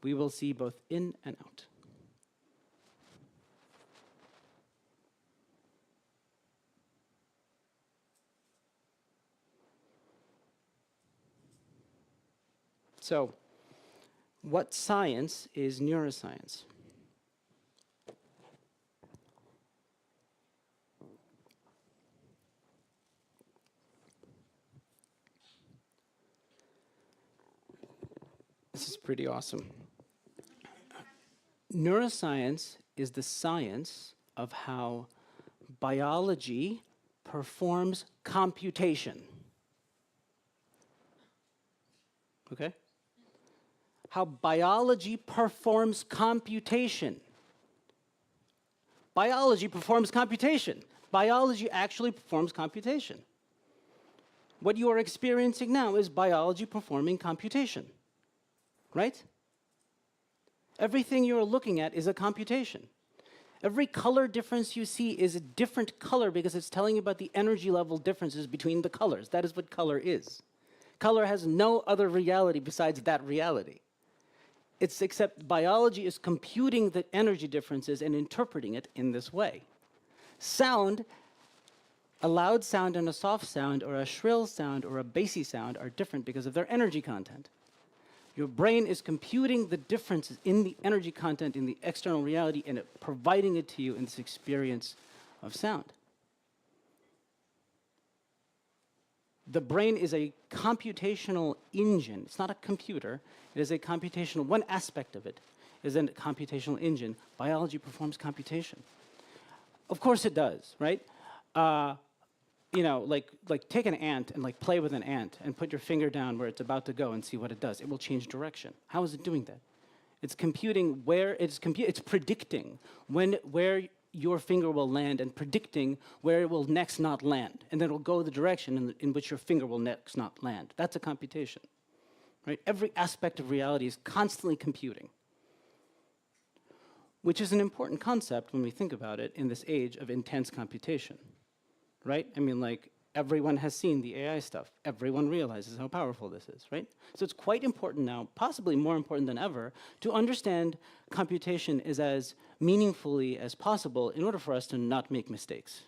We will see both in and out. So, what science is neuroscience? This is pretty awesome. Neuroscience is the science of how biology performs computation. Okay? How biology performs computation. Biology performs computation. Biology actually performs computation. What you are experiencing now is biology performing computation. Right? Everything you're looking at is a computation. Every color difference you see is a different color because it's telling you about the energy level differences between the colors. That is what color is. Color has no other reality besides that reality. It's except biology is computing the energy differences and interpreting it in this way. Sound, a loud sound and a soft sound, or a shrill sound or a bassy sound are different because of their energy content. Your brain is computing the differences in the energy content in the external reality and providing it to you in this experience of sound. The brain is a computational engine. It's not a computer. It is a computational, one aspect of it is a computational engine. Biology performs computation. Of course it does, right? You know, like take an ant and like play with an ant and put your finger down where it's about to go and see what it does. It will change direction. How is it doing that? It's computing where it's predicting where your finger will land and predicting where it will next not land. And then it will go the direction in which your finger will next not land. That's a computation, right? Every aspect of reality is constantly computing, which is an important concept when we think about it in this age of intense computation. Right? I mean, like, everyone has seen the AI stuff. Everyone realizes how powerful this is, right? So it's quite important now, possibly more important than ever, to understand computation is as meaningfully as possible in order for us to not make mistakes.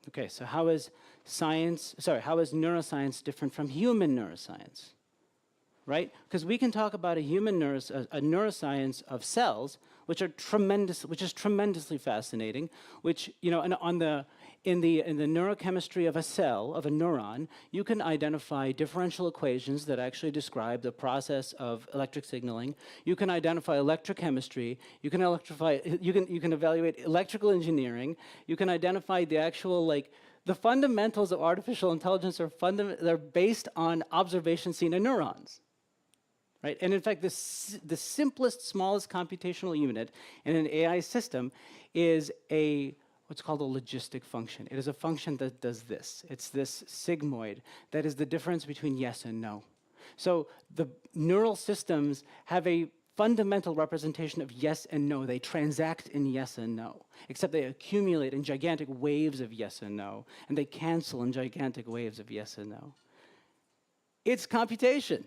Okay, so how is neuroscience different from human neuroscience? Right? Because we can talk about a neuroscience of cells, which is tremendously fascinating. Which, you know, in the neurochemistry of a cell, of a neuron, you can identify differential equations that actually describe the process of electric signaling. You can identify electrochemistry. You can evaluate electrical engineering. You can identify the actual the fundamentals of artificial intelligence they're based on observations seen in neurons. Right? And in fact, the simplest, smallest computational unit in an AI system is what's called a logistic function. It is a function that does this. It's this sigmoid that is the difference between yes and no. So the neural systems have a fundamental representation of yes and no. They transact in yes and no, except they accumulate in gigantic waves of yes and no, and they cancel in gigantic waves of yes and no. It's computation.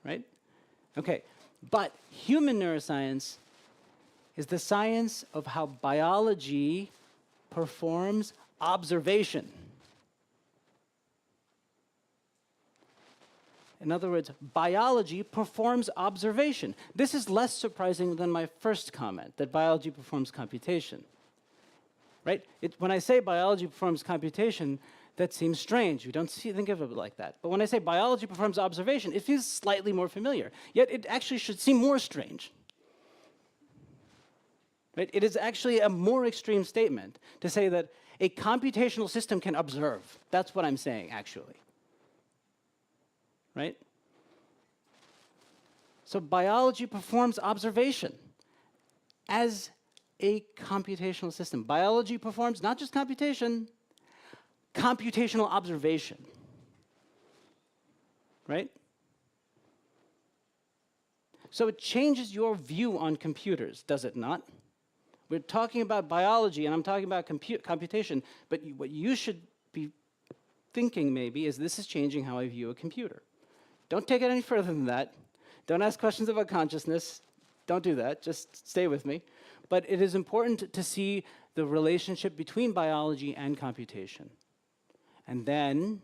Right? Okay, but human neuroscience is the science of how biology performs observation. In other words, biology performs observation. This is less surprising than my first comment, that biology performs computation. Right? When I say biology performs computation, that seems strange. You don't think of it like that. But when I say biology performs observation, it feels slightly more familiar. Yet it actually should seem more strange. Right? It is actually a more extreme statement to say that a computational system can observe. That's what I'm saying, actually. Right? So biology performs observation as a computational system. Biology performs not just computation, computational observation, right? So it changes your view on computers, does it not? We're talking about biology, and I'm talking about computation, but what you should be thinking maybe is this is changing how I view a computer. Don't take it any further than that. Don't ask questions about consciousness. Don't do that. Just stay with me. But it is important to see the relationship between biology and computation, and then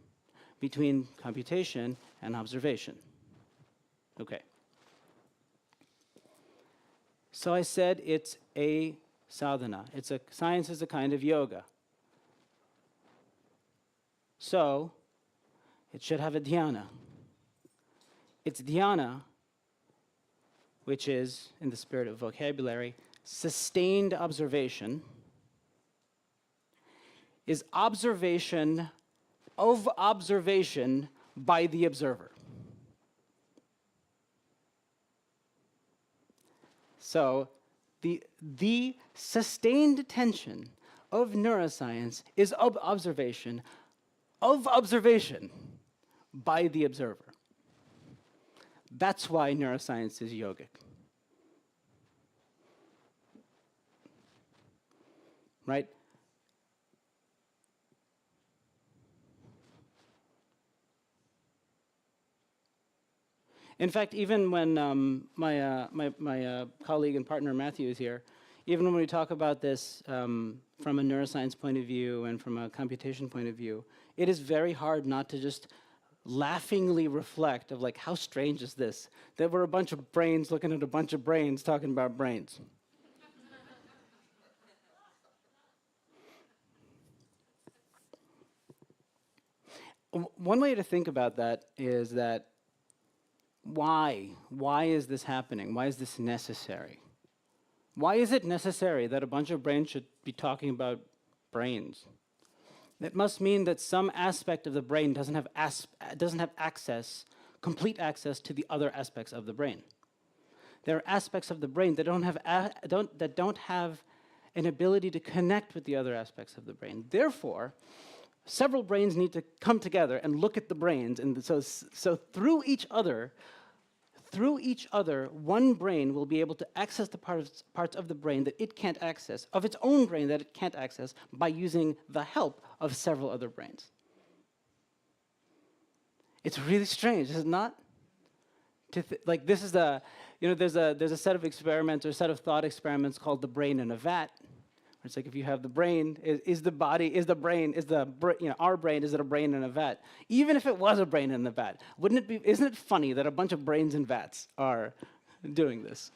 between computation and observation. Okay. So I said it's a sadhana. Science is a kind of yoga. So it should have a dhyana. It's dhyana, which is, in the spirit of vocabulary, sustained observation, is observation of observation by the observer. So the sustained attention of neuroscience is observation of observation by the observer. That's why neuroscience is yogic. Right? In fact, even when my colleague and partner Matthew is here, even when we talk about this from a neuroscience point of view and from a computation point of view, it is very hard not to just laughingly reflect of like, how strange is this? That we're a bunch of brains looking at a bunch of brains talking about brains. One way to think about that is that why? Why is this happening? Why is this necessary? Why is it necessary that a bunch of brains should be talking about brains? It must mean that some aspect of the brain doesn't have access, complete access to the other aspects of the brain. There are aspects of the brain that don't have an ability to connect with the other aspects of the brain. Therefore, several brains need to come together and look at the brains, and so through each other, one brain will be able to access the parts of the brain that it can't access, of its own brain that it can't access, by using the help of several other brains. It's really strange, is it not? Like this is there's a set of experiments or set of thought experiments called the brain in a vat. It's like if you have the brain, our brain, is it a brain in a vat? Even if it was a brain in the vat, isn't it funny that a bunch of brains in vats are doing this?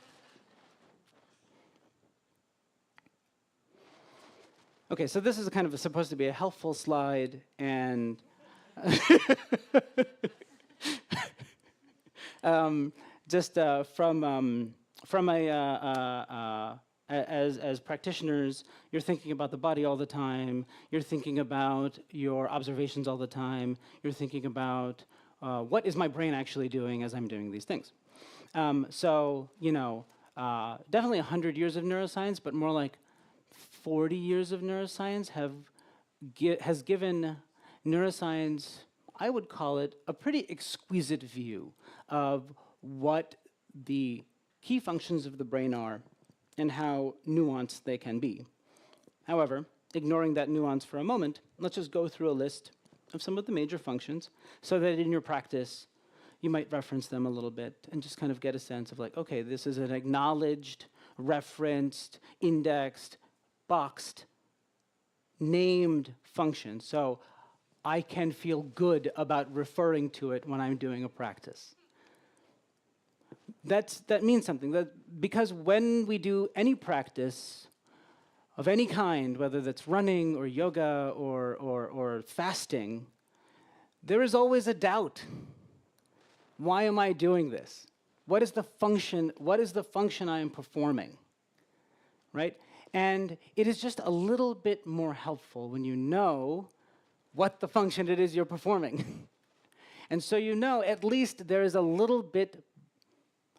Okay, so this is kind of supposed to be a helpful slide, and just from a as practitioners, you're thinking about the body all the time, you're thinking about your observations all the time, you're thinking about what is my brain actually doing as I'm doing these things. Definitely 100 years of neuroscience, but more like 40 years of neuroscience has given neuroscience, I would call it, a pretty exquisite view of what the key functions of the brain are and how nuanced they can be. However, ignoring that nuance for a moment, let's just go through a list of some of the major functions so that in your practice, you might reference them a little bit and just kind of get a sense of like, okay, this is an acknowledged, referenced, indexed, boxed, named function. So I can feel good about referring to it when I'm doing a practice. That means something, because when we do any practice of any kind, whether that's running or yoga or fasting, there is always a doubt. Why am I doing this? What is the function I am performing? Right? And it is just a little bit more helpful when you know what the function it is you're performing. And so you know at least there is a little bit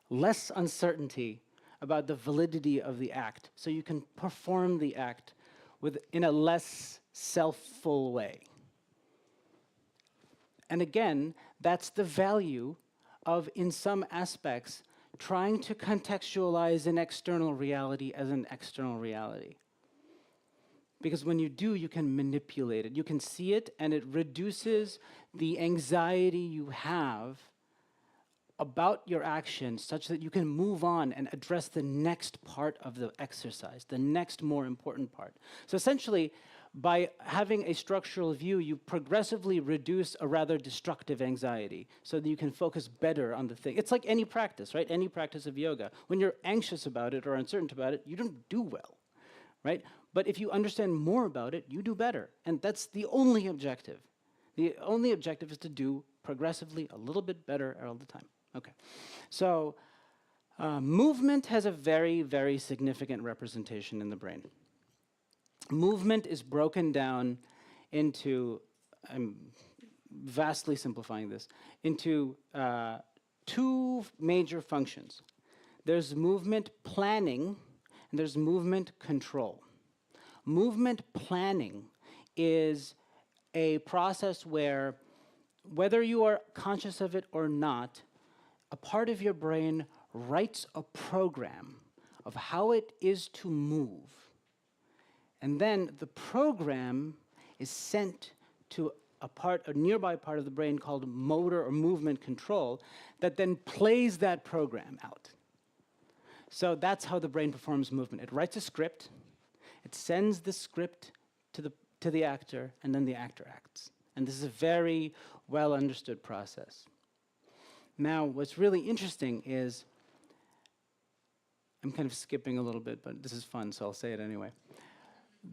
less uncertainty about the validity of the act, so you can perform the act in a less self-full way. And again, that's the value of, in some aspects, trying to contextualize an external reality as an external reality. Because when you do, you can manipulate it. You can see it, and it reduces the anxiety you have about your action such that you can move on and address the next part of the exercise, the next more important part. So essentially, by having a structural view, you progressively reduce a rather destructive anxiety so that you can focus better on the thing. It's like any practice, right? Any practice of yoga. When you're anxious about it or uncertain about it, you don't do well, right? But if you understand more about it, you do better. And that's the only objective. The only objective is to do progressively a little bit better all the time. Okay. So movement has a very, very significant representation in the brain. Movement is broken down into, I'm vastly simplifying this, into two major functions. There's movement planning and there's movement control. Movement planning is a process where, whether you are conscious of it or not, a part of your brain writes a program of how it is to move. And then the program is sent to a nearby part of the brain called motor or movement control that then plays that program out. So that's how the brain performs movement. It writes a script, it sends the script to the actor, and then the actor acts. And this is a very well understood process. Now, what's really interesting is, I'm kind of skipping a little bit, but this is fun, so I'll say it anyway.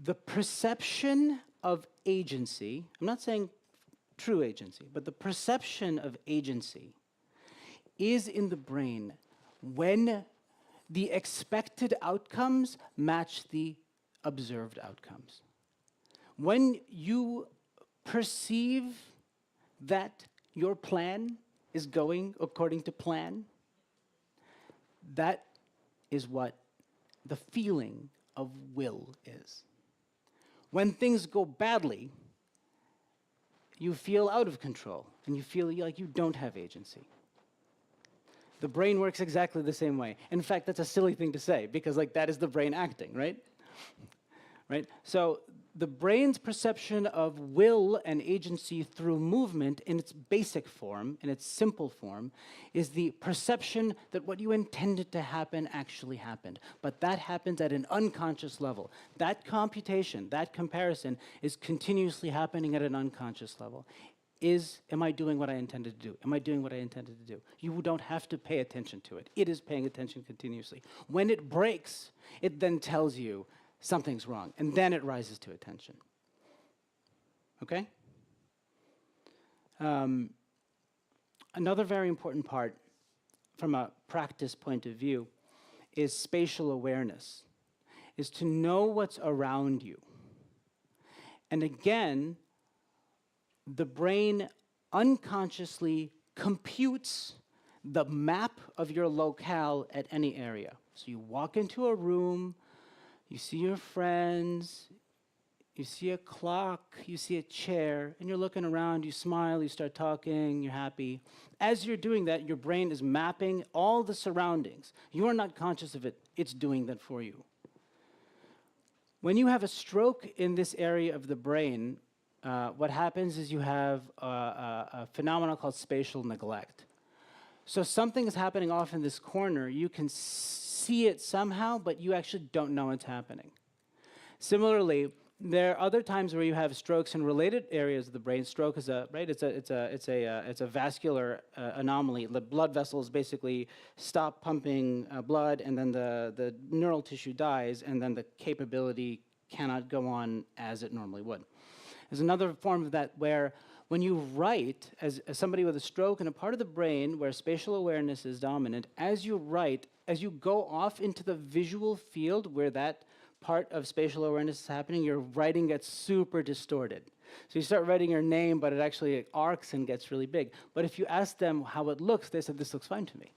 The perception of agency, I'm not saying true agency, but the perception of agency is in the brain when the expected outcomes match the observed outcomes. When you perceive that your plan is going according to plan, that is what the feeling of will is. When things go badly, you feel out of control and you feel like you don't have agency. The brain works exactly the same way. In fact, that's a silly thing to say because that is the brain acting, right? Right? So the brain's perception of will and agency through movement in its basic form, in its simple form, is the perception that what you intended to happen actually happened. But that happens at an unconscious level. That computation, that comparison is continuously happening at an unconscious level. Am I doing what I intended to do? Am I doing what I intended to do? You don't have to pay attention to it. It is paying attention continuously. When it breaks, it then tells you something's wrong, and then it rises to attention. Okay? Another very important part from a practice point of view is spatial awareness, is to know what's around you. And again, the brain unconsciously computes the map of your locale at any area. So you walk into a room, you see your friends, you see a clock, you see a chair, and you're looking around, you smile, you start talking, you're happy. As you're doing that, your brain is mapping all the surroundings. You are not conscious of it, it's doing that for you. When you have a stroke in this area of the brain, what happens is you have a phenomenon called spatial neglect. So something is happening off in this corner, you can see it somehow, but you actually don't know it's happening. Similarly, there are other times where you have strokes in related areas of the brain. Stroke is it's a vascular anomaly. The blood vessels basically stop pumping blood, and then the neural tissue dies, and then the capability cannot go on as it normally would. There's another form of that where when you write, as somebody with a stroke in a part of the brain where spatial awareness is dominant, as you write, as you go off into the visual field where that part of spatial awareness is happening, your writing gets super distorted. So you start writing your name, but it actually arcs and gets really big. But if you ask them how it looks, they said, this looks fine to me.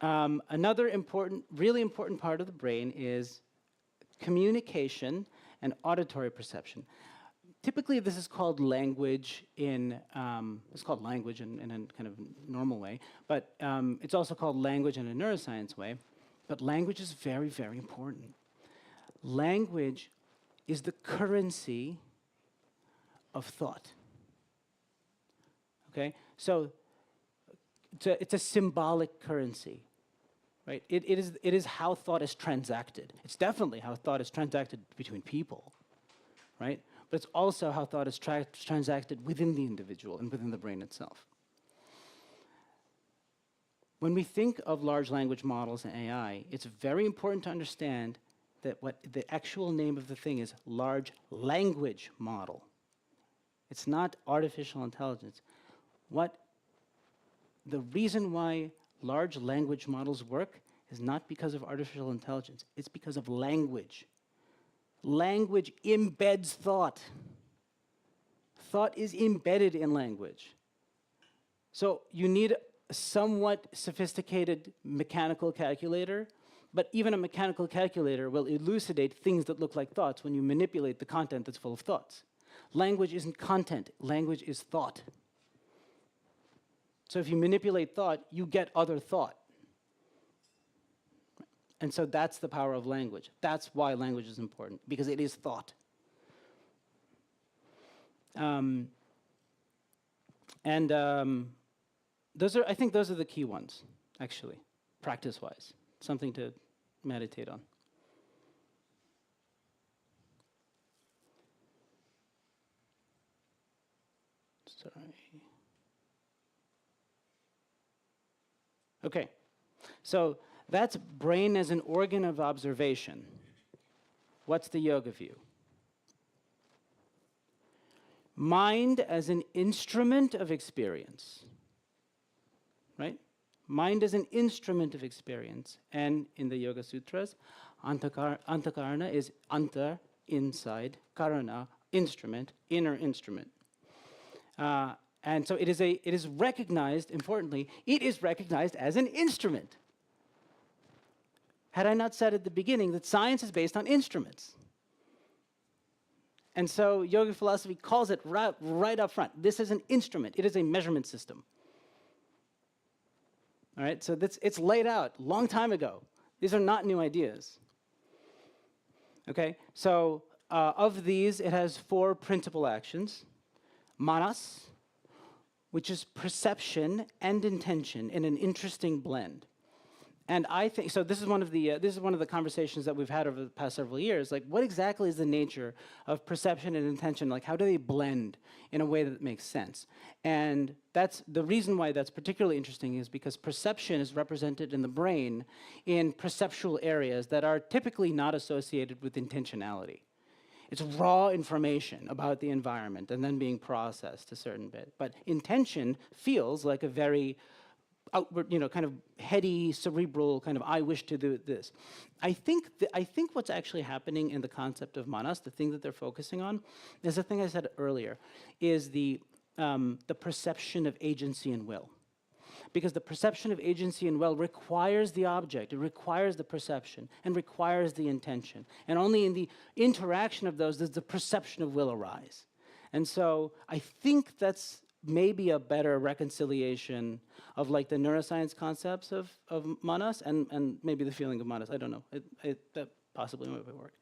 Another really important part of the brain is communication and auditory perception. Typically, this is called language it's called language in a kind of normal way, but it's also called language in a neuroscience way. But language is very, very important. Language is the currency of thought. Okay? So it's a symbolic currency, right? It is how thought is transacted. It's definitely how thought is transacted between people, right? But it's also how thought is transacted within the individual and within the brain itself. When we think of large language models and AI, it's very important to understand that what the actual name of the thing is large language model. It's not artificial intelligence. The reason why large language models work is not because of artificial intelligence, it's because of language. Language embeds thought. Thought is embedded in language. So you need a somewhat sophisticated mechanical calculator, but even a mechanical calculator will elucidate things that look like thoughts when you manipulate the content that's full of thoughts. Language isn't content, language is thought. So if you manipulate thought, you get other thought. And so that's the power of language. That's why language is important, because it is thought. I think those are the key ones, actually, practice-wise. Something to meditate on. Sorry. Okay, so that's brain as an organ of observation. What's the yoga view? Mind as an instrument of experience, right? Mind as an instrument of experience. And in the Yoga Sutras, antakarana is anta, inside, karana, instrument, inner instrument. And so it is recognized, importantly, it is recognized as an instrument. Had I not said at the beginning that science is based on instruments? And so yogic philosophy calls it right up front. This is an instrument. It is a measurement system. All right, so it's laid out a long time ago. These are not new ideas. Okay, so of these, it has 4 principal actions. Manas, which is perception and intention in an interesting blend. And I think, so this is one of the conversations that we've had over the past several years, like what exactly is the nature of perception and intention? Like how do they blend in a way that makes sense? And that's the reason why that's particularly interesting is because perception is represented in the brain in perceptual areas that are typically not associated with intentionality. It's raw information about the environment and then being processed a certain bit. But intention feels like a very outward, kind of heady, cerebral kind of, I wish to do this. I think what's actually happening in the concept of manas, the thing that they're focusing on, is the thing I said earlier, is the perception of agency and will. Because the perception of agency and will requires the object, it requires the perception, and requires the intention. And only in the interaction of those does the perception of will arise. And so I think that's maybe a better reconciliation of like the neuroscience concepts of manas and maybe the feeling of manas. I don't know. That possibly might work.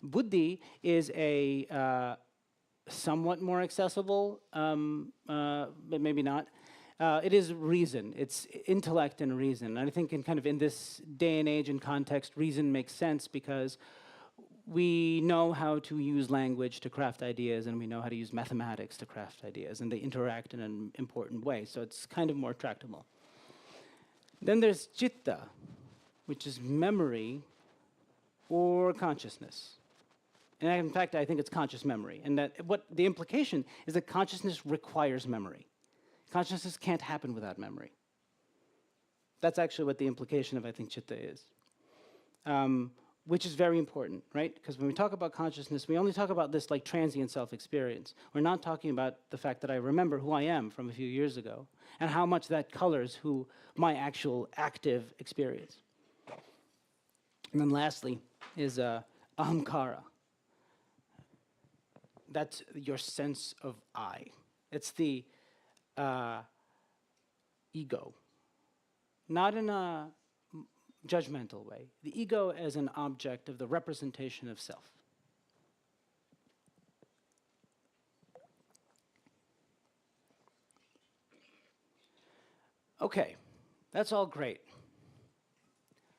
Buddhi is a somewhat more accessible, but maybe not. It is reason. It's intellect and reason. And I think in this day and age and context, reason makes sense because we know how to use language to craft ideas, and we know how to use mathematics to craft ideas, and they interact in an important way, so it's kind of more tractable. Then there's citta, which is memory or consciousness. And in fact, I think it's conscious memory, and that what the implication is that consciousness requires memory. Consciousness can't happen without memory. That's actually what the implication of, I think, citta is. Which is very important, right? Because when we talk about consciousness, we only talk about this like transient self-experience. We're not talking about the fact that I remember who I am from a few years ago and how much that colors who my actual active experience. And then lastly is ahamkara. that's your sense of I. It's the ego, not in a judgmental way. The ego as an object of the representation of self. Okay, that's all great.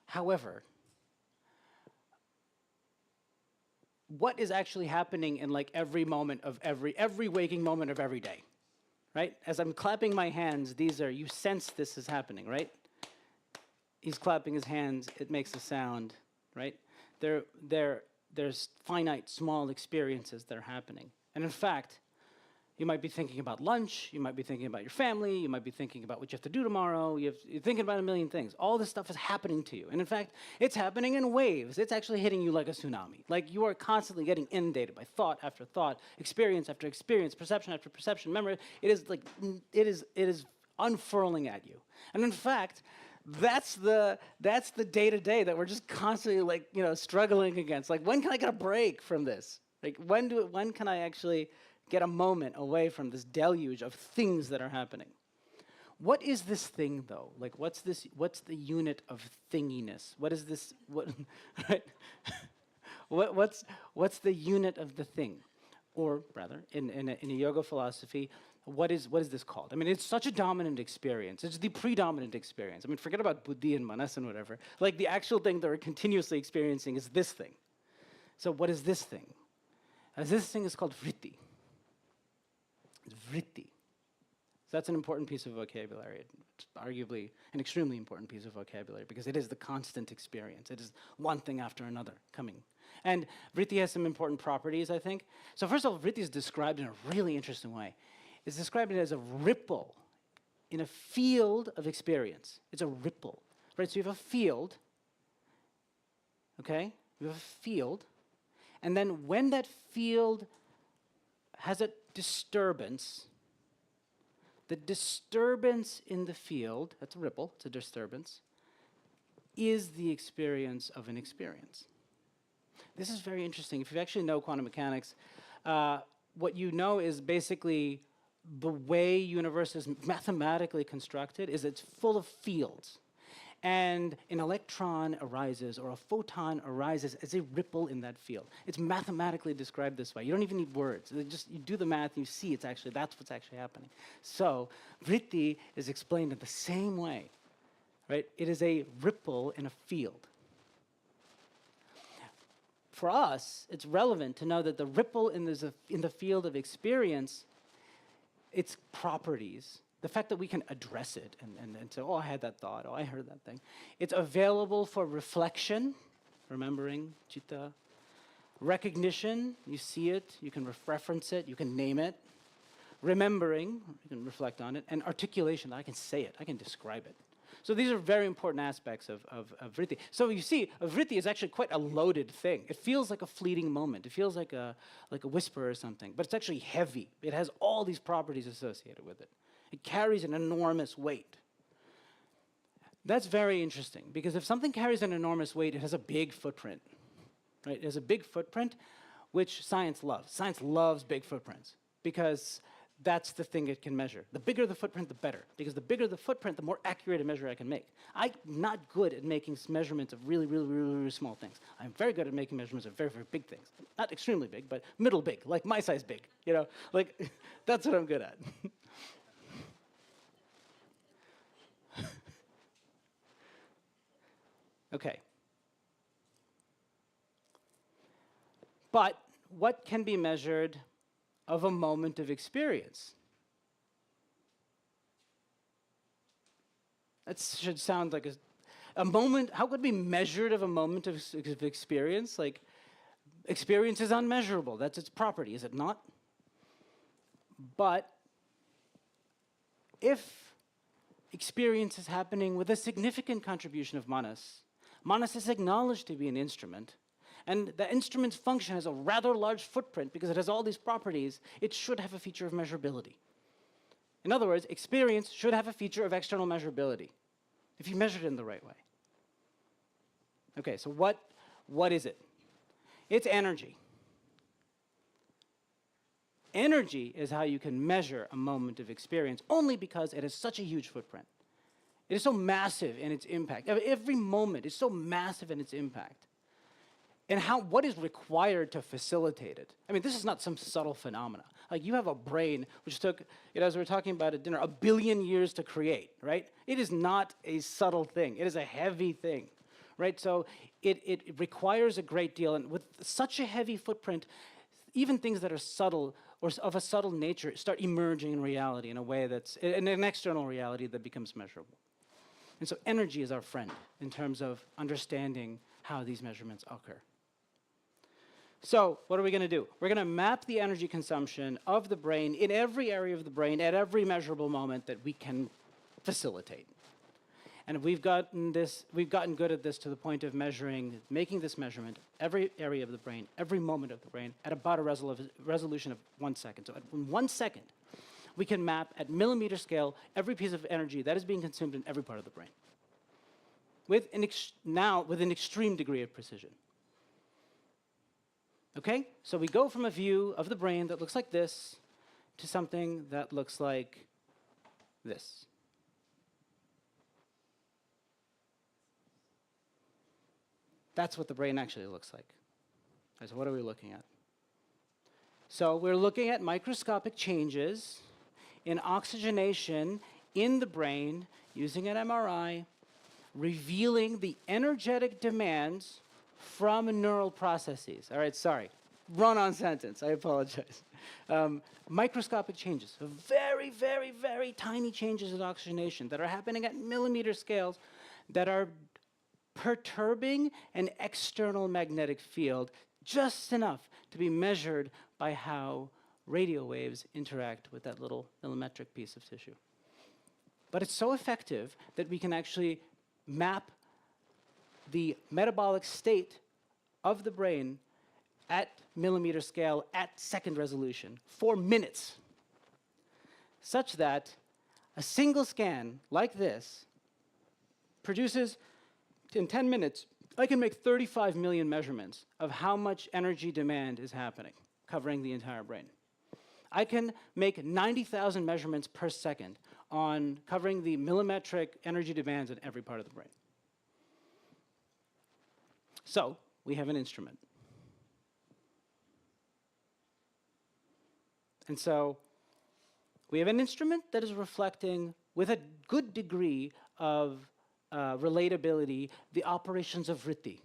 However, what is actually happening in like every moment of every waking moment of every day, right? As I'm clapping my hands, you sense this is happening, right? He's clapping his hands, it makes a sound, right? There's finite, small experiences that are happening. And in fact, you might be thinking about lunch, you might be thinking about your family, you might be thinking about what you have to do tomorrow, you're thinking about a million things. All this stuff is happening to you. And in fact, it's happening in waves. It's actually hitting you like a tsunami. Like you are constantly getting inundated by thought after thought, experience after experience, perception after perception, memory. It is unfurling at you. And in fact, that's the day-to-day that we're just constantly like, struggling against. Like, when can I get a break from this? Like, when can I actually get a moment away from this deluge of things that are happening? What is this thing, though? Like, what's the unit of thinginess? What is this? Right? What's the unit of the thing? Or rather, in a yoga philosophy, what is this called? I mean, it's such a dominant experience. It's the predominant experience. I mean, forget about buddhi and manas and whatever. Like, the actual thing that we're continuously experiencing is this thing. So what is this thing? This thing is called vritti. It's vritti. So that's an important piece of vocabulary. It's arguably an extremely important piece of vocabulary because it is the constant experience. It is one thing after another coming. And vritti has some important properties, I think. So first of all, vritti is described in a really interesting way. It's described as a ripple in a field of experience. It's a ripple, right? So you have a field, okay? You have a field, and then when that field has a disturbance, the disturbance in the field, that's a ripple, it's a disturbance, is the experience of an experience. This is very interesting. If you actually know quantum mechanics, what you know is basically the way universe is mathematically constructed is it's full of fields. And an electron arises or a photon arises as a ripple in that field. It's mathematically described this way. You don't even need words. You do the math and you see that's what's actually happening. So vritti is explained in the same way, right? It is a ripple in a field. For us, it's relevant to know that the ripple in the field of experience, its properties, the fact that we can address it and say, oh, I had that thought, oh, I heard that thing. It's available for reflection, remembering, citta. Recognition, you see it, you can reference it, you can name it. Remembering, you can reflect on it. And articulation, I can say it, I can describe it. So these are very important aspects of vritti. So you see, a vritti is actually quite a loaded thing. It feels like a fleeting moment. It feels like a whisper or something, but it's actually heavy. It has all these properties associated with it. It carries an enormous weight. That's very interesting, because if something carries an enormous weight, it has a big footprint, right? It has a big footprint, which science loves. Science loves big footprints, because that's the thing it can measure. The bigger the footprint, the better, because the bigger the footprint, the more accurate a measure I can make. I'm not good at making measurements of really, really, really, really small things. I'm very good at making measurements of very, very big things. Not extremely big, but middle big, like my size big, like that's what I'm good at. Okay. But what can be measured of a moment of experience? That should sound like a moment. How could it be measured of a moment of experience? Like, experience is unmeasurable. That's its property, is it not? But if experience is happening with a significant contribution of manas, manas is acknowledged to be an instrument, and the instrument's function has a rather large footprint because it has all these properties, it should have a feature of measurability. In other words, experience should have a feature of external measurability, if you measure it in the right way. Okay, so what is it? It's energy. Energy is how you can measure a moment of experience, only because it has such a huge footprint. It is so massive in its impact. Every moment is so massive in its impact. And what is required to facilitate it? I mean, this is not some subtle phenomena. Like, you have a brain which took, as we were talking about at dinner, 1 billion years to create, right? It is not a subtle thing. It is a heavy thing, right? So it requires a great deal. And with such a heavy footprint, even things that are subtle or of a subtle nature start emerging in reality in a way that's, in an external reality that becomes measurable. And so energy is our friend in terms of understanding how these measurements occur. So what are we going to do? We're going to map the energy consumption of the brain in every area of the brain at every measurable moment that we can facilitate. And we've gotten good at this to the point of making this measurement every area of the brain, every moment of the brain, at about a resolution of 1 second. So in 1 second, we can map at millimeter scale every piece of energy that is being consumed in every part of the brain, with an extreme degree of precision. Okay? So we go from a view of the brain that looks like this to something that looks like this. That's what the brain actually looks like. So what are we looking at? So we're looking at microscopic changes in oxygenation in the brain using an MRI, revealing the energetic demands from neural processes. All right, sorry. Run-on sentence, I apologize. Microscopic changes, very, very, very tiny changes in oxygenation that are happening at millimeter scales that are perturbing an external magnetic field just enough to be measured by how radio waves interact with that little millimetric piece of tissue. But it's so effective that we can actually map the metabolic state of the brain at millimeter scale at second resolution for minutes, such that a single scan like this produces, in 10 minutes, I can make 35 million measurements of how much energy demand is happening, covering the entire brain. I can make 90,000 measurements per second on covering the millimetric energy demands in every part of the brain. So we have an instrument. And so we have an instrument that is reflecting, with a good degree of relatability, the operations of vritti.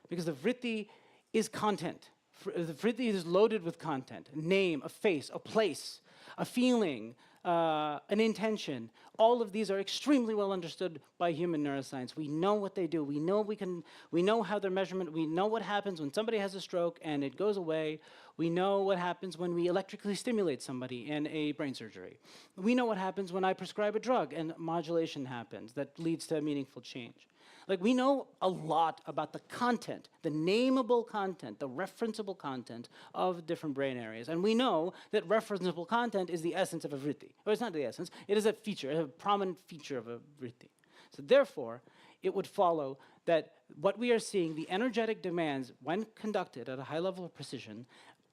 Because the vritti is content. The vritti is loaded with content: a name, a face, a place, a feeling, an intention. All of these are extremely well understood by human neuroscience. We know what they do. We know how their measurement. We know what happens when somebody has a stroke and it goes away. We know what happens when we electrically stimulate somebody in a brain surgery. We know what happens when I prescribe a drug and modulation happens that leads to a meaningful change. Like, we know a lot about the content, the nameable content, the referenceable content of different brain areas. And we know that referenceable content is the essence of a vritti. Or it's not the essence, it is a feature, a prominent feature of a vritti. So therefore, it would follow that what we are seeing, the energetic demands, when conducted at a high level of precision,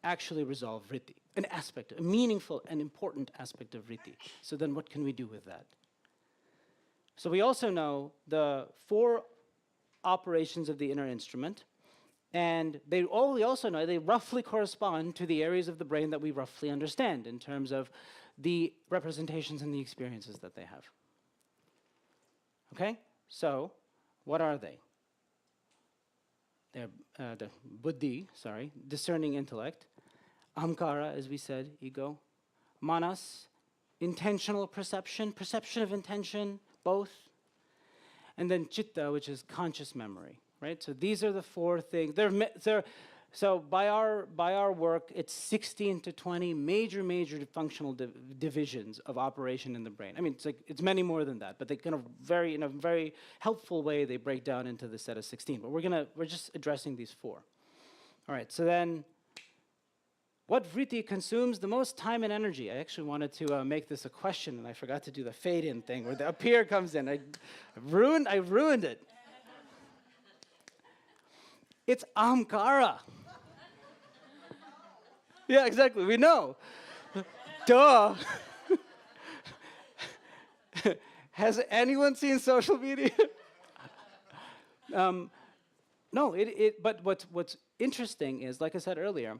actually resolve vritti, an aspect, a meaningful and important aspect of vritti. So then what can we do with that? So we also know the 4 operations of the inner instrument, and we also know they roughly correspond to the areas of the brain that we roughly understand in terms of the representations and the experiences that they have. Okay? So what are they? They're the buddhi, discerning intellect; ahamkara, as we said, ego; manas, intentional perception, perception of intention, both; and then chitta, which is conscious memory, right? So these are the 4 things. So by our work, it's 16 to 20 major functional divisions of operation in the brain. I mean, it's many more than that, but they kind of in a very helpful way, they break down into the set of 16. But we're just addressing these 4. All right. So then, what vritti consumes the most time and energy? I actually wanted to make this a question, and I forgot to do the fade-in thing where the appear comes in. I ruined it. It's ahamkara. Yeah, exactly. We know. Duh. Has anyone seen social media? No, but what's interesting is, like I said earlier,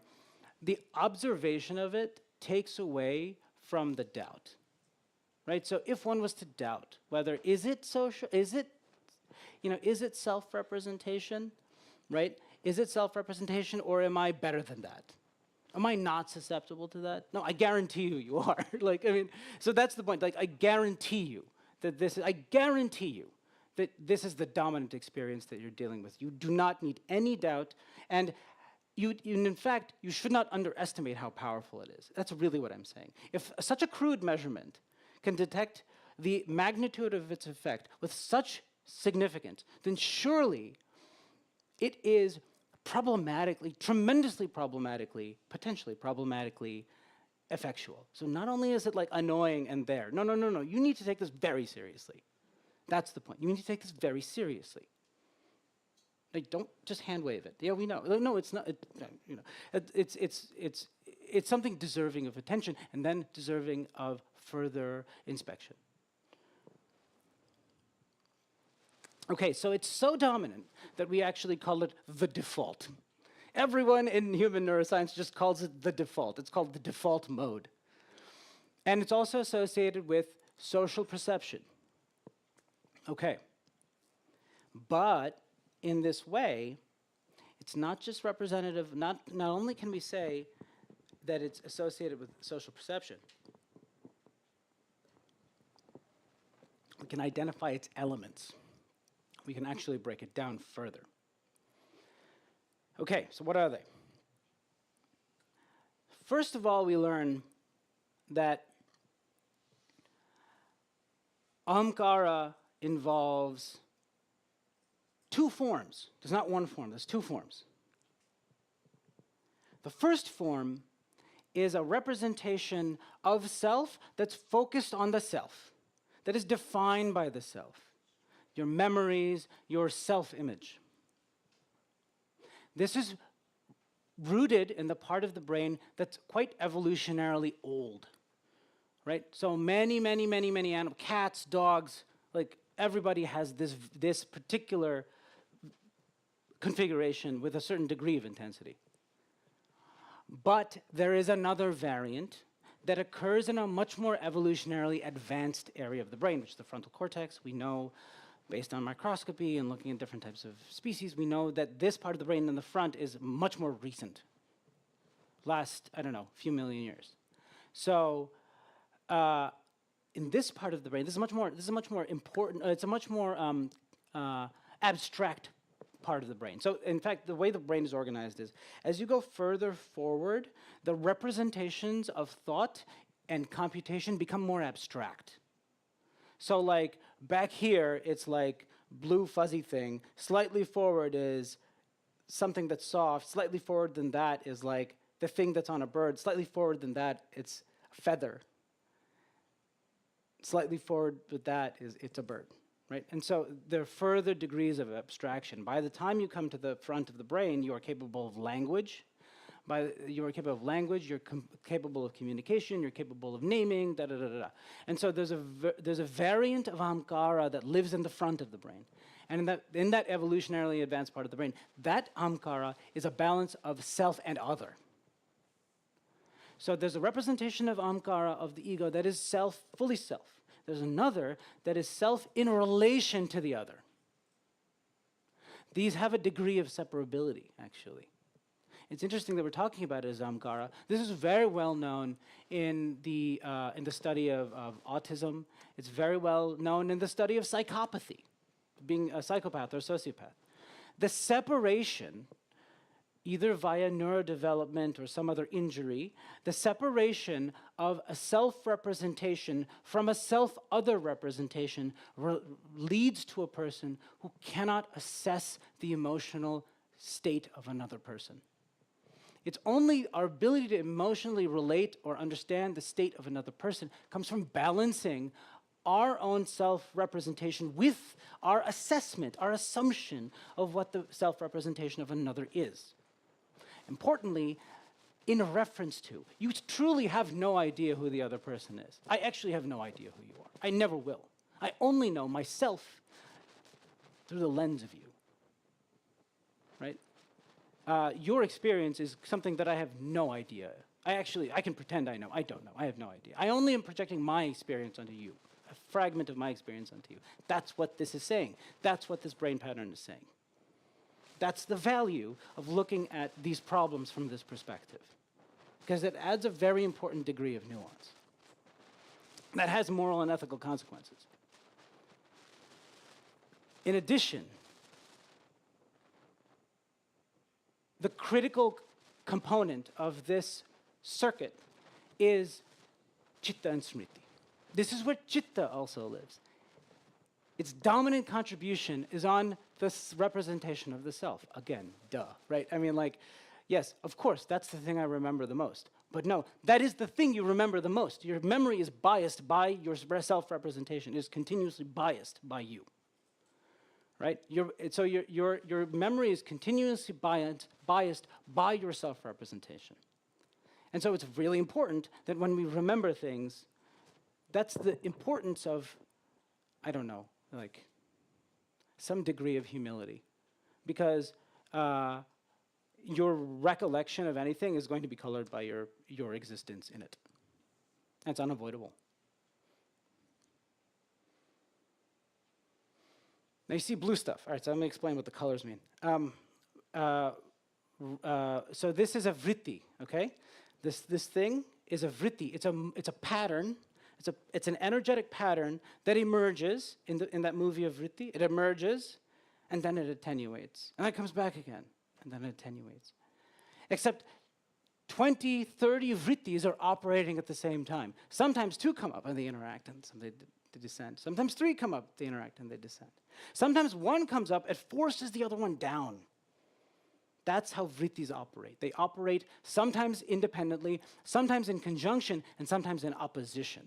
the observation of it takes away from the doubt, right? So if one was to doubt whether is it self-representation, right? Is it self-representation, or am I better than that? Am I not susceptible to that? No, I guarantee you are. Like, I mean, so that's the point. Like, I guarantee you that this is the dominant experience that you're dealing with. You do not need any doubt, and in fact, you should not underestimate how powerful it is. That's really what I'm saying. If such a crude measurement can detect the magnitude of its effect with such significance, then surely it is tremendously problematically, potentially problematically effectual. So not only is it like annoying and there, no, you need to take this very seriously. That's the point. You need to take this very seriously. Like, don't just hand wave it. Yeah, we know. No, it's not. It's something deserving of attention and then deserving of further inspection. Okay, so it's so dominant that we actually call it the default. Everyone in human neuroscience just calls it the default. It's called the default mode. And it's also associated with social perception. Okay. But in this way, it's not just representative, not only can we say that it's associated with social perception, we can identify its elements. We can actually break it down further. Okay, so what are they? First of all, we learn that ahamkara involves two forms. There's not one form, there's two forms. The first form is a representation of self that's focused on the self, that is defined by the self. Your memories, your self-image. This is rooted in the part of the brain that's quite evolutionarily old, right? So many animals, cats, dogs, like everybody has this particular configuration with a certain degree of intensity. But there is another variant that occurs in a much more evolutionarily advanced area of the brain, which is the frontal cortex. We know, based on microscopy and looking at different types of species, we know that this part of the brain in the front is much more recent. Last, I don't know, few million years. So in this part of the brain, this is a much more important, it's a much more abstract part of the brain. So in fact, the way the brain is organized is, as you go further forward, the representations of thought and computation become more abstract. So like back here, it's like blue fuzzy thing. Slightly forward is something that's soft. Slightly forward than that is like the thing that's on a bird. Slightly forward than that, it's a feather. Slightly forward with that is it's a bird, right? And so there are further degrees of abstraction. By the time you come to the front of the brain, you are capable of language. You are capable of language, you're capable of communication, you're capable of naming, And so there's a variant of ahamkara that lives in the front of the brain. And in that evolutionarily advanced part of the brain, that ahamkara is a balance of self and other. So there's a representation of ahamkara of the ego that is self, fully self. There's another that is self in relation to the other. These have a degree of separability, actually. It's interesting that we're talking about it as ahamkara. This is very well known in the study of autism. It's very well known in the study of psychopathy, being a psychopath or a sociopath. The separation, either via neurodevelopment or some other injury, the separation of a self-representation from a self-other representation leads to a person who cannot assess the emotional state of another person. It's only our ability to emotionally relate or understand the state of another person comes from balancing our own self-representation with our assessment, our assumption of what the self-representation of another is. Importantly, in reference to. You truly have no idea who the other person is. I actually have no idea who you are. I never will. I only know myself through the lens of you, right? Your experience is something that I have no idea. I can pretend I know. I don't know. I have no idea. I only am projecting my experience onto you, a fragment of my experience onto you. That's what this is saying. That's what this brain pattern is saying. That's the value of looking at these problems from this perspective, because it adds a very important degree of nuance that has moral and ethical consequences. In addition, the critical component of this circuit is chitta and smriti. This is where chitta also lives. Its dominant contribution is on this representation of the self. Again, duh, right? I mean, like, yes, of course, that's the thing I remember the most. But no, that is the thing you remember the most. Your memory is biased by your self-representation. It is continuously biased by you, right? So your memory is continuously biased by your self-representation. And so it's really important that when we remember things, that's the importance of, I don't know, like some degree of humility. Because your recollection of anything is going to be colored by your existence in it. It's unavoidable. Now you see blue stuff. All right, so I'm going to explain what the colors mean. So this is a vritti, okay? This thing is a vritti. It's a pattern. It's an energetic pattern that emerges in that movie of vritti. It emerges, and then it attenuates. And then it comes back again, and then it attenuates. Except 20, 30 vrittis are operating at the same time. Sometimes 2 come up and they interact, and they descend. Sometimes 3 come up, they interact, and they descend. Sometimes 1 comes up, it forces the other one down. That's how vrittis operate. They operate sometimes independently, sometimes in conjunction, and sometimes in opposition.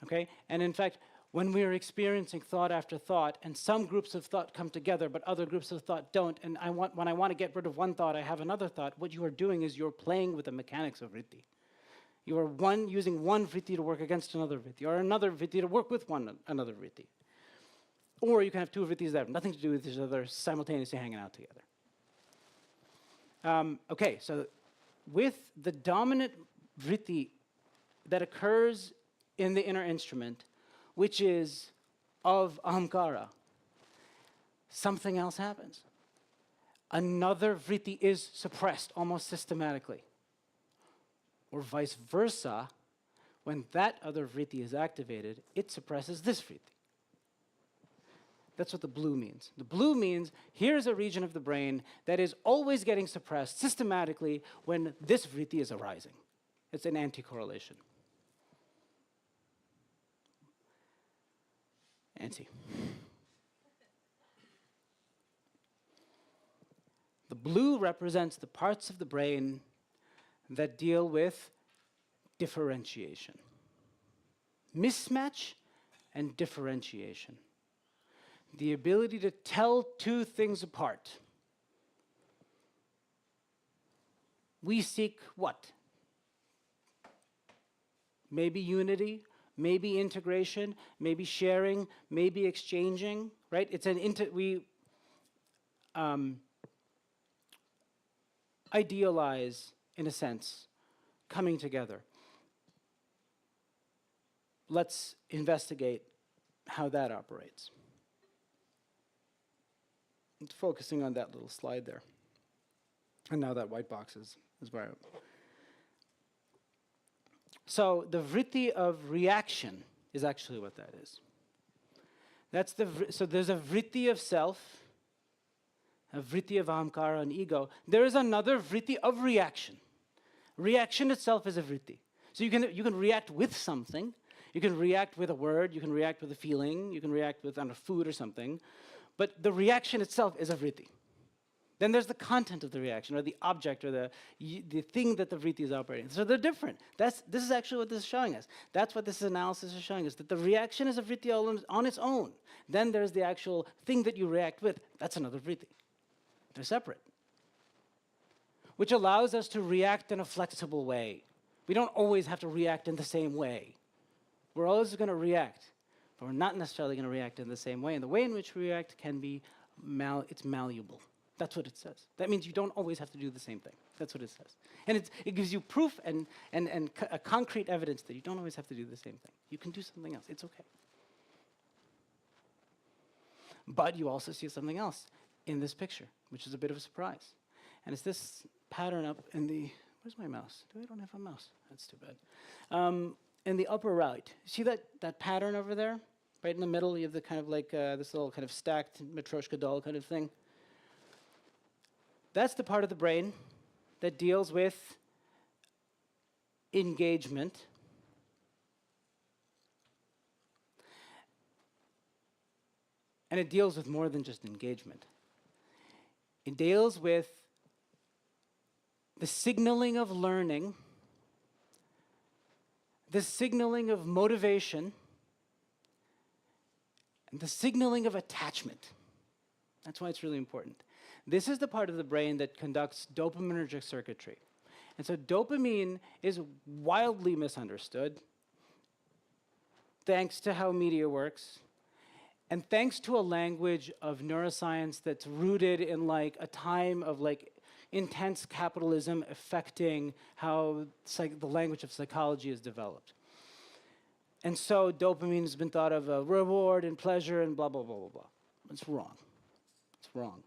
Okay? And in fact, when we are experiencing thought after thought, and some groups of thought come together, but other groups of thought don't, and when I want to get rid of one thought, I have another thought, what you are doing is you're playing with the mechanics of vritti. You are using one vritti to work against another vritti, or another vritti to work with another vritti. Or you can have 2 vrittis that have nothing to do with each other, simultaneously hanging out together. Okay, so with the dominant vritti that occurs in the inner instrument, which is of ahamkara, something else happens. Another vritti is suppressed almost systematically. Or vice versa, when that other vritti is activated, it suppresses this vritti. That's what the blue means. The blue means here's a region of the brain that is always getting suppressed systematically when this vritti is arising. It's an anti-correlation. Anti. The blue represents the parts of the brain that deal with differentiation. Mismatch and differentiation. The ability to tell 2 things apart. We seek what? Maybe unity, maybe integration, maybe sharing, maybe exchanging, right? It's we idealize, in a sense, coming together. Let's investigate how that operates. It's focusing on that little slide there. And now that white box is where So the vritti of reaction is actually what that is. So there's a vritti of self, a vritti of ahamkara and ego. There is another vritti of reaction. Reaction itself is a vritti. So you can react with something. You can react with a word. You can react with a feeling. You can react with food or something. But the reaction itself is a vritti. Then there's the content of the reaction, or the object, or the thing that the vritti is operating. So they're different. This is actually what this is showing us. That's what this analysis is showing us, that the reaction is a vritti on its own. Then there's the actual thing that you react with. That's another vritti. They're separate. which allows us to react in a flexible way. We don't always have to react in the same way. We're always going to react, but we're not necessarily going to react in the same way. And the way in which we react can be it's malleable. That's what it says. That means you don't always have to do the same thing. That's what it says. And it gives you proof and a concrete evidence that you don't always have to do the same thing. You can do something else. It's okay. But you also see something else in this picture, which is a bit of a surprise. And it's this pattern up in the, where's my mouse? I don't have a mouse. That's too bad. In the upper right, see that pattern over there? Right in the middle, you have the kind of like this little kind of stacked Matryoshka doll kind of thing. That's the part of the brain that deals with engagement. And it deals with more than just engagement. It deals with the signaling of learning, the signaling of motivation, and the signaling of attachment. That's why it's really important. This is the part of the brain that conducts dopaminergic circuitry. And so dopamine is wildly misunderstood, thanks to how media works, and thanks to a language of neuroscience that's rooted in like a time of like intense capitalism affecting how the language of psychology is developed. And so dopamine has been thought of a reward and pleasure and blah, blah, blah, blah, blah. It's wrong. It's wrong.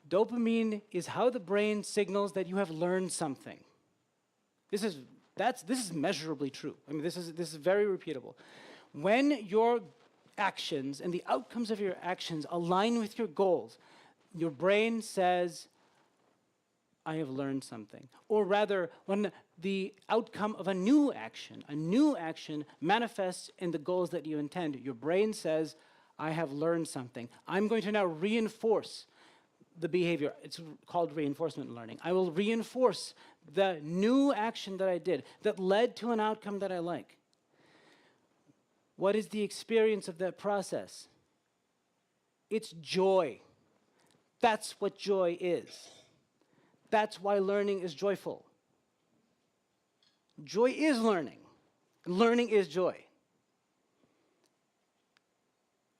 Dopamine is how the brain signals that you have learned something. This is measurably true. I mean, this is very repeatable. When your actions and the outcomes of your actions align with your goals, your brain says, I have learned something. Or rather, when the outcome of a new action manifests in the goals that you intend, your brain says, I have learned something. I'm going to now reinforce the behavior. It's called reinforcement learning. I will reinforce the new action that I did that led to an outcome that I like. What is the experience of that process? It's joy. That's what joy is. That's why learning is joyful. Joy is learning. Learning is joy.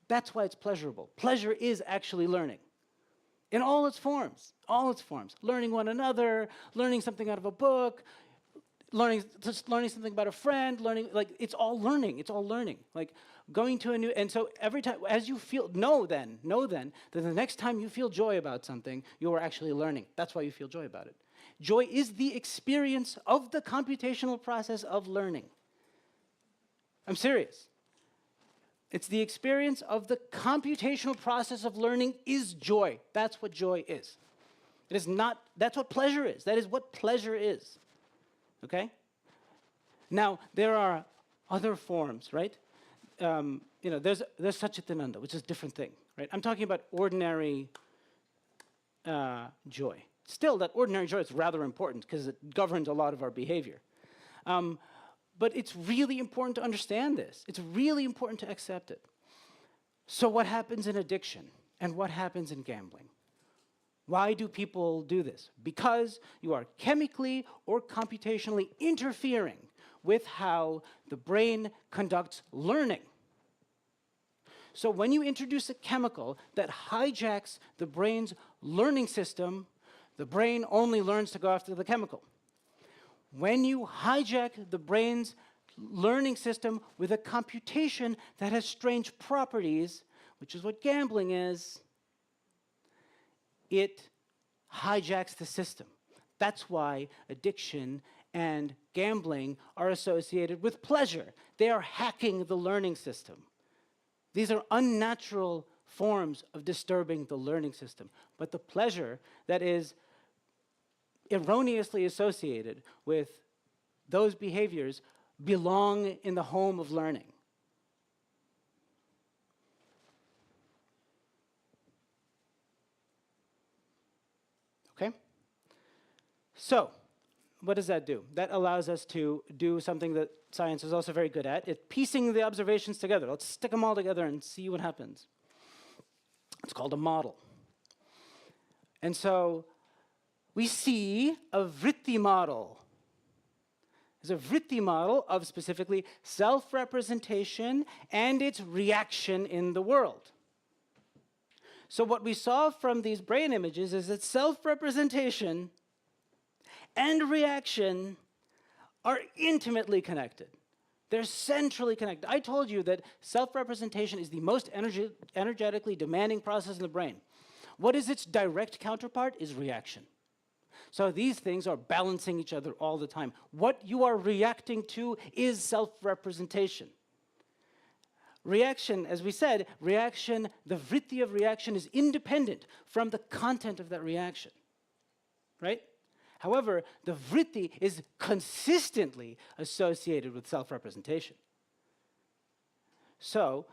That's why it's pleasurable. Pleasure is actually learning. In all its forms, Learning one another, learning something out of a book, learning something about a friend, it's all learning. Like going to a new, and so every time, as you feel, know then, that the next time you feel joy about something, you are actually learning. That's why you feel joy about it. Joy is the experience of the computational process of learning. I'm serious. It's the experience of the computational process of learning is joy. That's what joy is. It is not, that's what pleasure is. That is what pleasure is. Okay? Now, there are other forms, right? There's Satchitananda, which is a different thing, right? I'm talking about ordinary joy. Still, that ordinary joy is rather important because it governs a lot of our behavior. But it's really important to understand this. It's really important to accept it. So what happens in addiction and what happens in gambling? Why do people do this? Because you are chemically or computationally interfering with how the brain conducts learning. So when you introduce a chemical that hijacks the brain's learning system, the brain only learns to go after the chemical. When you hijack the brain's learning system with a computation that has strange properties, which is what gambling is, it hijacks the system. That's why addiction and gambling are associated with pleasure. They are hacking the learning system. These are unnatural forms of disturbing the learning system. But the pleasure that is erroneously associated with those behaviors belong in the home of learning. Okay? So, what does that do? That allows us to do something that science is also very good at. It's piecing the observations together. Let's stick them all together and see what happens. It's called a model. And so, we see a vritti model. There's a vritti model of specifically self-representation and its reaction in the world. So what we saw from these brain images is that self-representation and reaction are intimately connected. They're centrally connected. I told you that self-representation is the most energetically demanding process in the brain. What is its direct counterpart is reaction. So these things are balancing each other all the time. What you are reacting to is self-representation. Reaction, as we said, reaction, the vritti of reaction is independent from the content of that reaction, right? However, the vritti is consistently associated with self-representation. So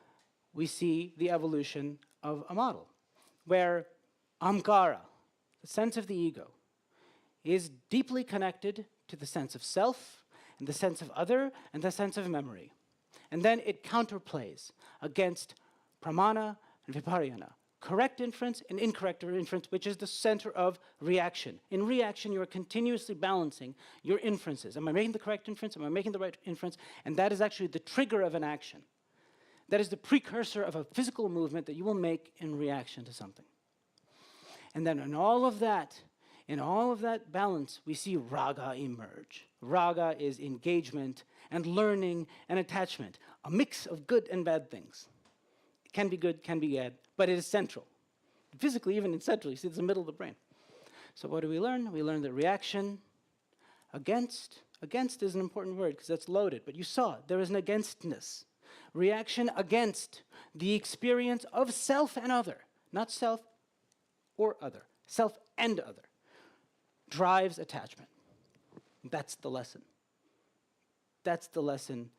we see the evolution of a model where amkara, the sense of the ego, is deeply connected to the sense of self, and the sense of other, and the sense of memory. And then it counterplays against pramana and vipariyana, correct inference and incorrect inference, which is the center of reaction. In reaction, you are continuously balancing your inferences. Am I making the correct inference? Am I making the right inference? And that is actually the trigger of an action. That is the precursor of a physical movement that you will make in reaction to something. And then in all of that balance, we see raga emerge. Raga is engagement and learning and attachment, a mix of good and bad things. It can be good, can be bad, but it is central. Physically, even in central, you see it's the middle of the brain. So what do we learn? We learn that reaction, against is an important word because that's loaded, but you saw it, there is an againstness. Reaction against the experience of self and other, not self or other, self and other, drives attachment. That's the lesson. That's the lesson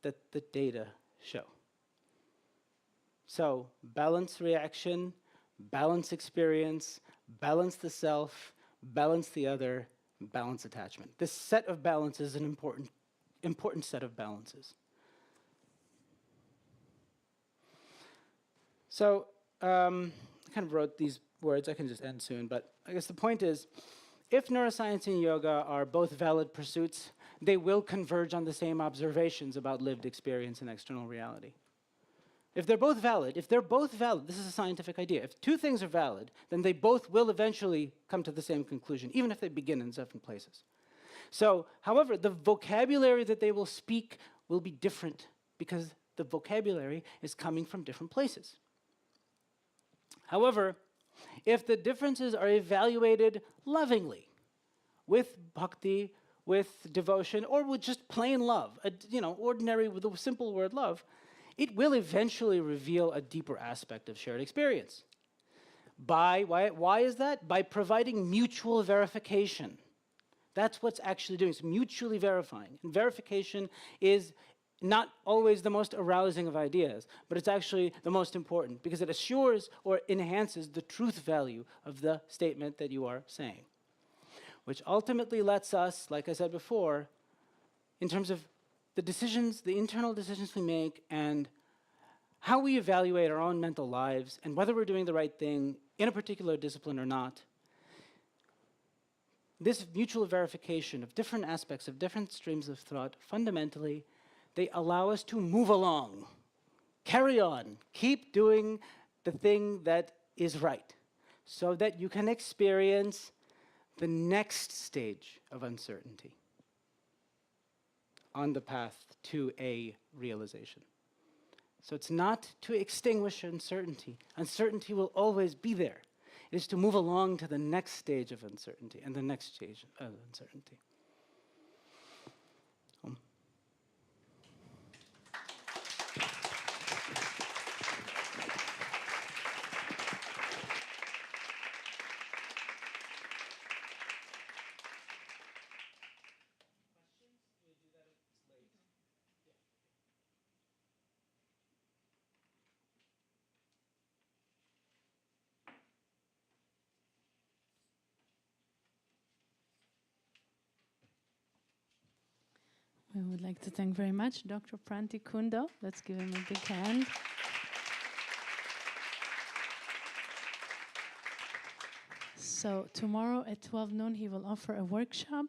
that the data show. So balance reaction, balance experience, balance the self, balance the other, balance attachment. This set of balances is an important set of balances. So I kind of wrote these words. I can just end soon, but I guess the point is, if neuroscience and yoga are both valid pursuits, they will converge on the same observations about lived experience and external reality. If they're both valid, this is a scientific idea. If two things are valid, then they both will eventually come to the same conclusion, even if they begin in different places. So, however, the vocabulary that they will speak will be different because the vocabulary is coming from different places. However, if the differences are evaluated lovingly, with bhakti, with devotion, or with just plain love, ordinary with the simple word love, it will eventually reveal a deeper aspect of shared experience. Why is that? By providing mutual verification. That's what's actually doing. It's mutually verifying. And verification is not always the most arousing of ideas, but it's actually the most important because it assures or enhances the truth value of the statement that you are saying, which ultimately lets us, like I said before, in terms of the decisions, the internal decisions we make and how we evaluate our own mental lives and whether we're doing the right thing in a particular discipline or not, this mutual verification of different aspects of different streams of thought, fundamentally, they allow us to move along, carry on, keep doing the thing that is right, so that you can experience the next stage of uncertainty on the path to a realization. So it's not to extinguish uncertainty. Uncertainty will always be there. It is to move along to the next stage of uncertainty and the next stage of uncertainty. I would like to thank very much Dr. Prantik Kundu. Let's give him a big hand. So tomorrow at 12 noon, he will offer a workshop,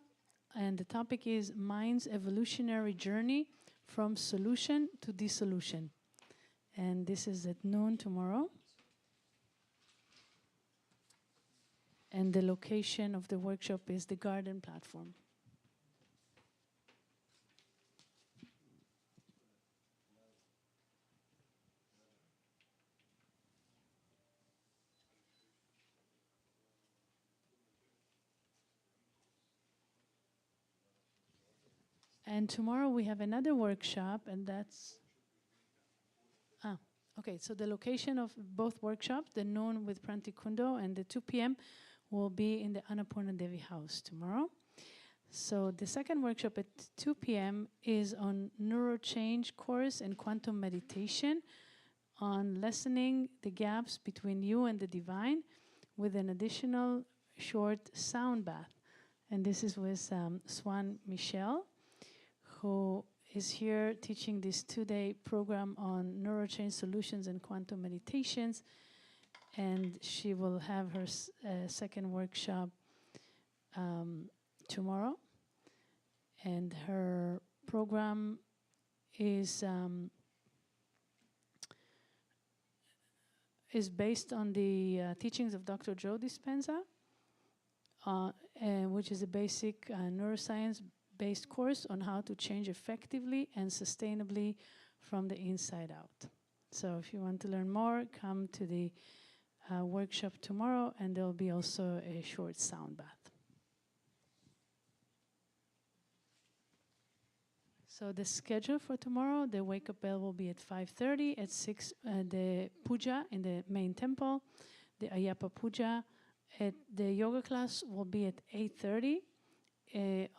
and the topic is Mind's Evolutionary Journey from Solution to Dissolution. And this is at noon tomorrow. And the location of the workshop is the Garden Platform. And tomorrow we have another workshop, and that's... Okay, so the location of both workshops, the noon with Prantik Kundu and the 2 p.m. will be in the Annapurna Devi house tomorrow. So the second workshop at 2 p.m. is on neurochange course and quantum meditation, on lessening the gaps between you and the divine with an additional short sound bath. And this is with Swan Michel, who is here teaching this 2-day program on neurochange solutions and quantum meditations. And she will have her second workshop tomorrow. And her program is based on the teachings of Dr. Joe Dispenza, which is a basic neuroscience-based course on how to change effectively and sustainably from the inside out. So if you want to learn more, come to the workshop tomorrow, and there will be also a short sound bath. So the schedule for tomorrow, the wake-up bell will be at 5:30. At 6, the puja in the main temple, the Ayappa puja. At the yoga class will be at 8:30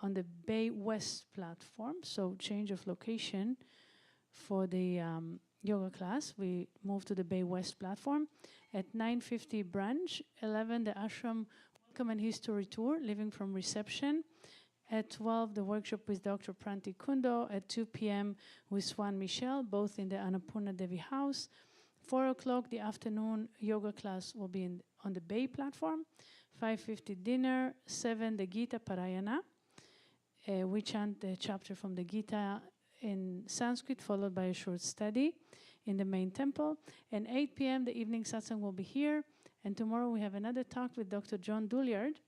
on the Bay West platform. So change of location for the yoga class. We move to the Bay West platform. At 9:50 brunch, 11 the ashram welcome and history tour, living from reception. At 12, the workshop with Dr. Prantik Kundu. At 2 p.m. with Swan Michel, both in the Annapurna Devi house. 4 o'clock, the afternoon yoga class will be on the Bay platform. 5:50 dinner. 7, the Gita Parayana. We chant the chapter from the Gita in Sanskrit, followed by a short study in the main temple. And 8 p.m., the evening satsang will be here. And tomorrow we have another talk with Dr. John Douliard.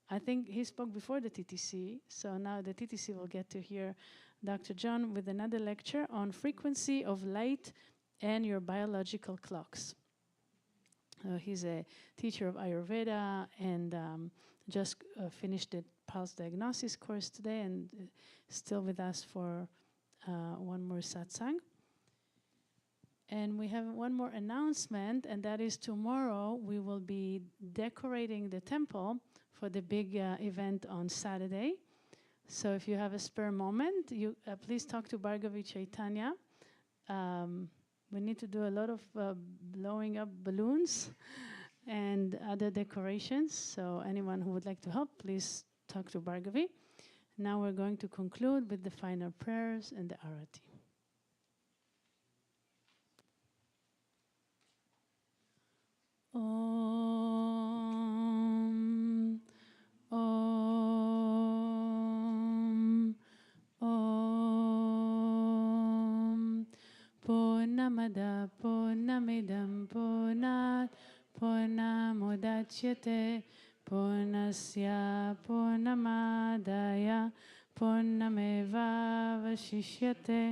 I think he spoke before the TTC, so now the TTC will get to hear Dr. John with another lecture on frequency of light and your biological clocks. He's a teacher of Ayurveda and just finished the pulse diagnosis course today and still with us for one more satsang. And we have one more announcement, and that is tomorrow we will be decorating the temple for the big event on Saturday. So if you have a spare moment, you please talk to Bhargavi Chaitanya. We need to do a lot of blowing up balloons and other decorations. So anyone who would like to help, please talk to Bhargavi. Now we're going to conclude with the final prayers and the arati. Om, Om, Om. Purnamada Purnamidam Purnat Purnamudachyate Purnasya Purnamadaya Purnameva Vashishyate.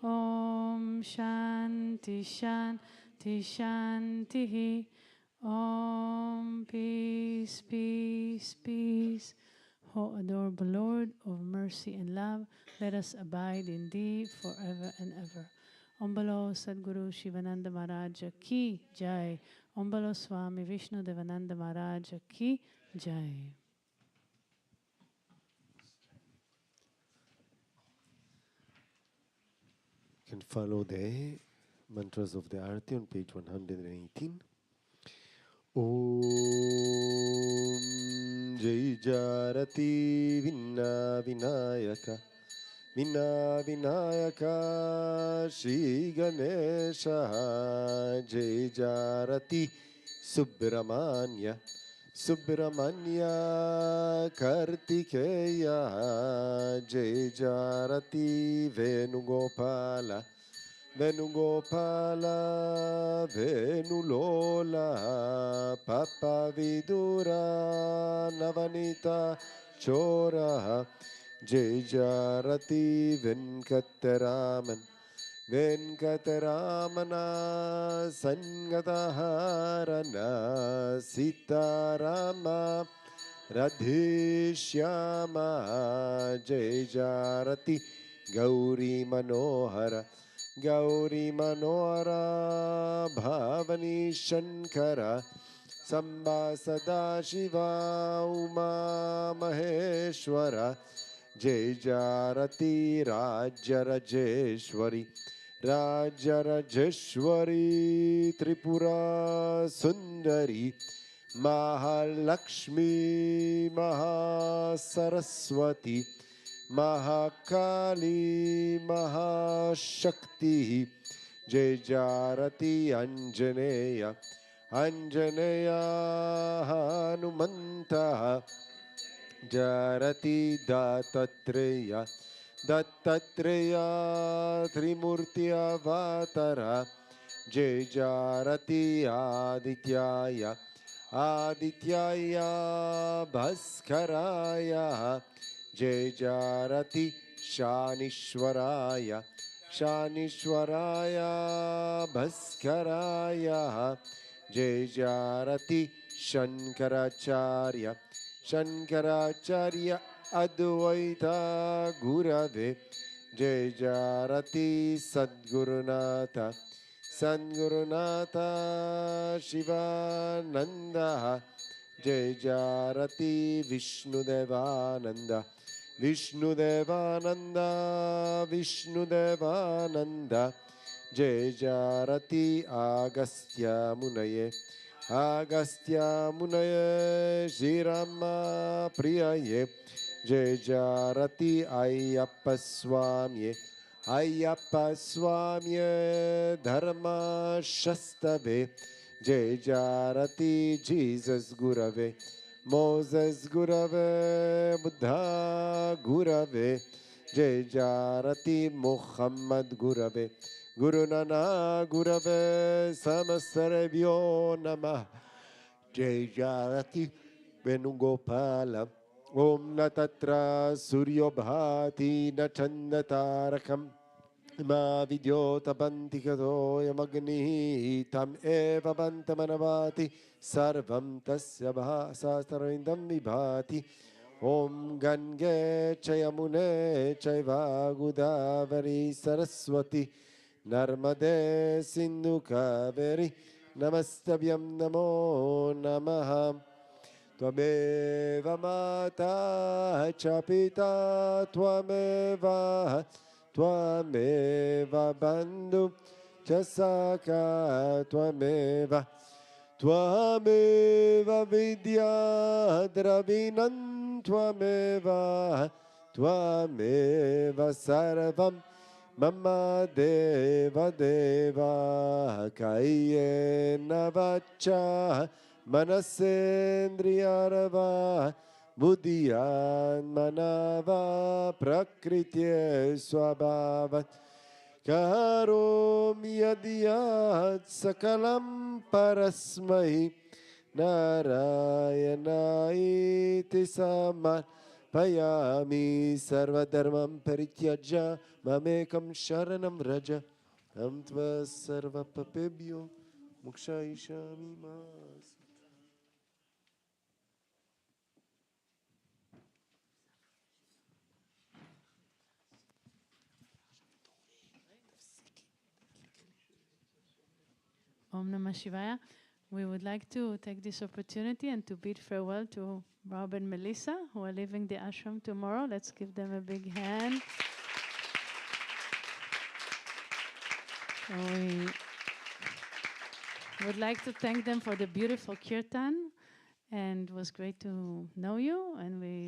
Om Shanti Shanti Shanti. Om, peace, peace, peace. O adorable Lord of mercy and love, let us abide in Thee forever and ever. Om Balo Sadguru Shivananda Maharaja Ki Jai. Om Balo Swami Vishnu Devananda Maharaja Ki Jai. You can follow the mantras of the Arati on page 118. Om Jai Jarati Vinna Vinayaka Vinna Vinayaka Shri Ganesha Jai Jarati Subramanya Subramanya Kartikeya Jai Jarati Venugopala Venugopala Venulola Papa Vidura Navanita Chora Jai Jarati Venkataraman Venkataramana Sangataharana Sitarama Radhishyama Jai Jarati Gauri Manohara Gauri Manohara Bhavani Shankara Samba Sadashiva Uma Maheshwara Jai Jarati Rajya Rajeshwari Rajya Rajeshwari Tripura Sundari Mahalakshmi Mahasaraswati Mahakali Mahashakti Jai Jarati Anjaneya Anjaneya Hanumanta Jarati Dattatreya Dattatreya Trimurti Avatara Jai Jarati Adityaya Adityaya Bhaskaraya Jai Jarati Shanishwaraya Shanishwaraya Bhaskaraya Jai Jarati Shankaracharya Shankaracharya Advaita Gurave Jai Jarati Sadgurunata Sadgurunata Shivananda Jai Jarati Vishnudevananda Vishnudevananda Vishnudevananda Jai Jarati Agastya Munaye Agastya Munaye Shirama Priyaye Jai Jarati Ayyappa Swamiye Ayyappa Swamiye Dharma Shastave Jai Jarati Jesus Gurave Moses Gurave Buddha Gurave Jai Jarati Muhammad Gurave Guru Nana Gurave Samasarevyo Namah Jai Jarati Venugopala Om Natatra Suryo Bhati Nachandatarakam Ma Vidyota Bantikato Yamagni Tam Eva Bantamanavati Sarvam Tasya Bhasastarindam Vibhati Om Gange Chayamune Chaiva Godavari Saraswati Narmade Sindhu Kaveri Namastabhyam Namo Namaha Tvameva Mata Chapita Tvameva Tvameva Bandhu Chasaka Tvameva Tvameva Vidya Dravinan Tvameva Tvameva Sarvam Mama Deva Deva Kayena Vacha Manasendriyarava Buddhiyan Manava Prakritye Swabhavat Karom Yadiyat Sakalam Parasmai Narayanai Samar Payami Sarvadharmam Parityajya Mamekam Sharanam Raja Amtva Sarva Papebhyo Mukshaishami Mas. Om Namah Shivaya. We would like to take this opportunity and to bid farewell to Rob and Melissa, who are leaving the ashram tomorrow. Let's give them a big hand. We would like to thank them for the beautiful kirtan, and it was great to know you, and we